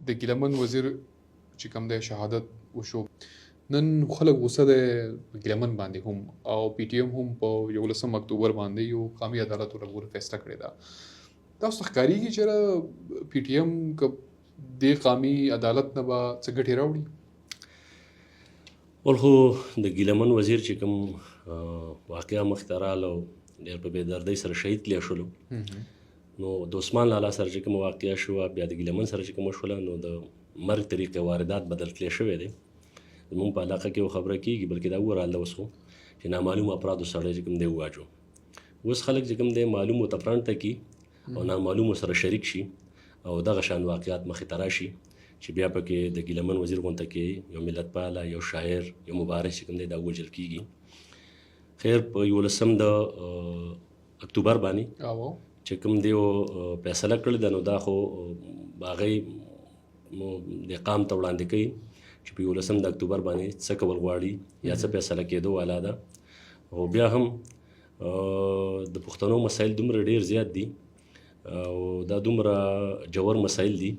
د ګیلمن وزیر چې کوم دی شهادت وشو، نن خلک غوسه دی ګیلمن باندې هم او پی ټی ایم هم په 11 اکتوبر باندې یو قومي عدالت ورغور فیصله کړې ده. تاسو ته ښکارېږي چې پی ټی ایم که دې قومي عدالت نه به څه ګټې راوړي؟ ول خو د ګیلمن وزیر چې کوم واقعا مخته راغله او ډېر په بېدردۍ سره شهید تللی شولو، نو د عثمان لالا سره چې کومه واقعه شوه، بیا د ګیلمن سره چې کومه شوله، نو د مرګ طریقې واردات بدل تللی شوی دی. زمونږ په علاقه کې یو خبره کېږي، بلکې دا ووهراله اوس خو چې نامعلوم افرادو سړی چې کوم دی وواجو. اوس خلک چې کوم دی معلومو ته فرنټ ته کي او نامعلومو سره شریک شي او دغه شان واقعات مخې ته راشي چې بیا پکې د ګیلمن وزیر غونته کې یو ملت پاله، یو شاعر، یو مبارز چې کوم دی دا ووژل کېږي. خیر په 11 د اکتوبر باندې چې کوم دی فیصله کړې ده، نو دا خو هغوی د قام ته وړاندې کوي چې په 11 د اکتوبر باندې څه کول غواړي یا څه فیصله کېدو والا ده. او بیا هم د پښتنو مسایل دومره ډېر زیات دي او دا دومره جوور مسایل دي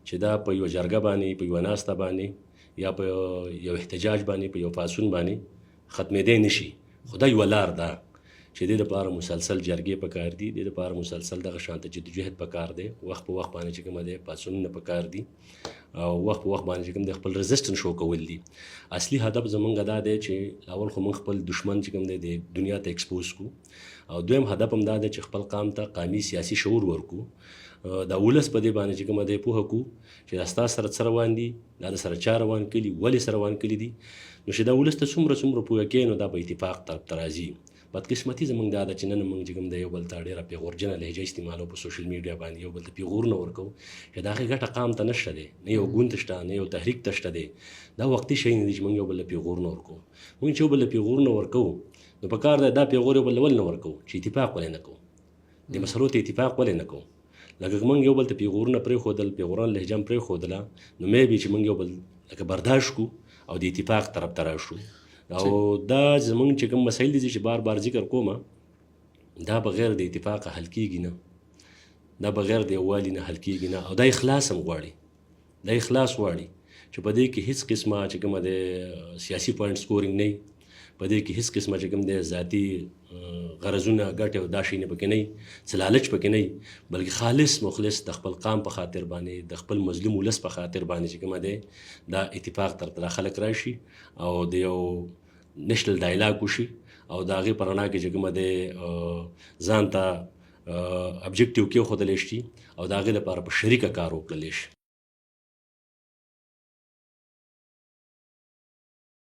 چې دا په یو جرګه باندې، په یو ناسته باندې یا په یو احتجاج باندې، په یو پاڅون باندې ختمېدی نشي. خو دا یوه لار ده چې دې دپاره مسلسل جرګې پکار دي، دې دپاره مسلسل دغه شانته جدوجهد پکار دی، وخت په وخت باندې چې کومه دی پاڅونونه پکار دي او وخت په وخت باندې چې کوم دی خپل رزسټنس شو کول دي. اصلي هدف زمونږ دا دی چې اول خو موږ خپل دشمن چې کوم دی د دنیا ته ایکسپوز کو، او دویم هدف هم دا دی چې خپل قام ته قومي سیاسي شعور ورکو، دا ولس په دې باندې چې کومه دی پوهه کو چې دا ستا سره څه روان دي، دا د سره چا روان کړي، ولې سره روان کړي دي. نو چې دا ولس ته څومره پوهه کوي، نو دا په اتفاق طرف ته راځي. بدقسمتي زمونږ دا ده چې نن موږ چې کوم دی یو بل ته ډېره پیغورجنه لهجه استعمالو په سوشل میډیا باندې، یو بل ته پیغورونه ورکوو چې د هغې ګټه قام ته نشته دی، نه یو ګوند شته، نه یو تحریک ته شته دی. دا وختي شی نه دی چې موږ یو بل ته پیغورونه ورکوو. موږ چې یو بل ته پیغورونه ورکوو، نو په کار دی دا پیغور یو بل له ولې نه ورکوو چې اتفاق ولې نه کوو، د مسلو ته اتفاق ولې نه کوو. لکه موږ یو بل ته پیغورونه پرېښودل، پیغوران لهجه هم پرېښودله، نو مې چې موږ یو بل لکه برداشت کو او د اتفاق طرف ته راشو. او دا زمونږ چې کوم مسایل دي چې بار بار ذکر کومه، دا بغیر د اتفاقه حل کېږي نه، دا بغیر د یووالي نه حل کېږي نه. او دا اخلاص هم غواړي، دا اخلاص غواړي چې په دې کې هیڅ قسمه چې کومه د سیاسي پوینټ سکورینګ نه وي، په دې کې هیڅ قسمه چې کوم د ذاتي غرضونه ګټې او دا شیونه پکې نه وي، څه لالچ پکې نه وي، بلکې خالص مخلص د خپل قام په خاطر باندې، د خپل مظلوم ولس په خاطر باندې چې کومه دی دا اتفاق طرف ته خلک راشي او د یو نیشنل ډایلاګ وشي او د هغې په رڼا کې چې کومه دی ځان ته ابجکټیو کېښودلی شي او د هغې لپاره په شریکه کار وکړلی شي.